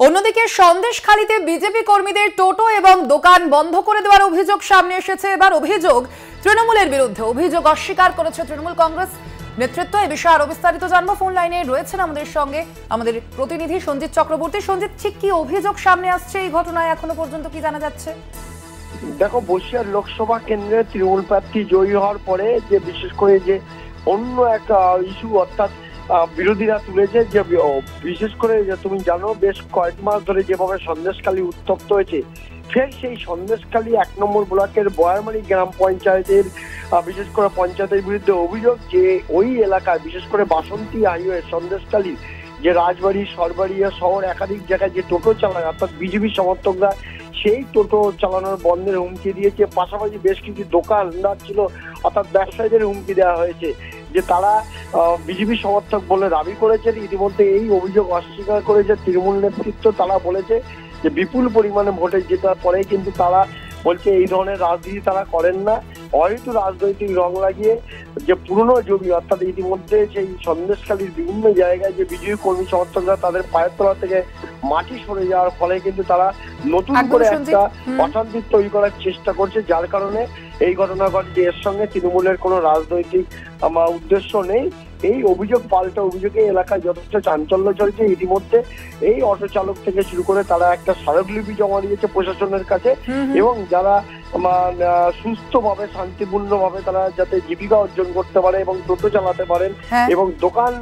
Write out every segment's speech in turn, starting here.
অন্যদিকে সন্দেশখালীতে বিজেপি কর্মীদের টোটো এবং দোকান বন্ধ করে দেওয়ার অভিযোগ সামনে এসেছে। এবার অভিযোগ তৃণমূলের বিরুদ্ধে। অভিযোগ অস্বীকার করেছে তৃণমূল কংগ্রেস নেতৃত্ব। এই বিষয়ে আরো বিস্তারিত জানবো। ফোন লাইনে রয়েছেন আমাদের সঙ্গে আমাদের প্রতিনিধি সঞ্জিত চক্রবর্তী। সঞ্জিত, ঠিক কি অভিযোগ সামনে আসছে এই ঘটনায়, এখনো পর্যন্ত কি জানা যাচ্ছে? দেখো, বসিরহাট লোকসভা কেন্দ্রে তৃণমূল প্রার্থী জয়ী হওয়ার পরে যে বিশেষ করে যে অন্য একটা ইস্যু অর্থাৎ বিরোধীরা তুলেছে, যে বিশেষ করে যে তুমি জানো বেশ কয়েক মাস ধরে যেভাবে সন্দেশখালী উত্তপ্ত হয়েছে, ফের সেই সন্দেশখালী ১ নম্বর ব্লকের বয়ারমারি গ্রাম পঞ্চায়েতের বিশেষ করে পঞ্চায়েতের বিরুদ্ধে অভিযোগ যে ওই এলাকায় বিশেষ করে বাসন্তী হাইওয়ে সন্দেশখালী যে রাজবাড়ি সরবাড়িয়া শহর একাধিক জায়গায় যে টোটো চালায় অর্থাৎ বিজেপি সমর্থকরা সেই টোটো চালানোর বন্ধের হুমকি দিয়েছে। পাশাপাশি বেশ কিছু দোকানদার ছিল অর্থাৎ ব্যবসায়ীদের হুমকি দেওয়া হয়েছে যে তারা বিজেপি সমর্থক বলে দাবি করেছেন। ইতিমধ্যে এই অভিযোগ অস্বীকার করেছে তৃণমূল নেতৃত্ব। তারা বলেছে যে বিপুল পরিমাণে ভোটে জেতার পরে কিন্তু তারা বলছে এই ধরনের রাজনীতি তারা করেন না, হয়তো রাজনৈতিক রং লাগিয়ে যে পুরনো জমি অর্থাৎ ইতিমধ্যে সেই সন্দেশখালীর বিভিন্ন জায়গায় যে বিজেপি কর্মী সমর্থকরা তাদের পায়ের তলা থেকে মাটি সরে যাওয়ার ফলে কিন্তু তারা নতুন করে একটা অশান্তি তৈরি করার চেষ্টা করছে, যার কারণে এই ঘটনা ঘটছে। এর সঙ্গে তৃণমূলের কোনো রাজনৈতিক উদ্দেশ্য নেই। এই অভিযোগ পাল্টা অভিযোগে এলাকায় যথেষ্ট চাঞ্চল্য চলছে। ইতিমধ্যে এই অটো চালক থেকে শুরু করে তারা একটা স্মারকলিপি জমা দিয়েছে প্রশাসনের কাছে, এবং যারা সুস্থভাবে শান্তিপূর্ণভাবে তারা যাতে জীবিকা অর্জন করতে পারে এবং টোটো চালাতে পারেন এবং দোকান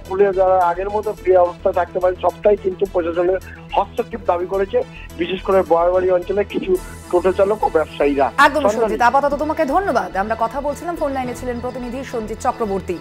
খুলে যারা আগের মতো ফ্রি অবস্থা থাকতে পারে, সবটাই কিন্তু প্রশাসনের হস্তক্ষেপ দাবি করেছে বিশেষ করে বয়ারবাড়ি অঞ্চলে কিছু টোটো চালক ও ব্যবসায়ীরা। একদম সঞ্জিত, আপাতত তোমাকে ধন্যবাদ। আমরা কথা বলছিলাম, ফোন লাইনে ছিলেন প্রতিনিধি সঞ্জিত চক্রবর্তী।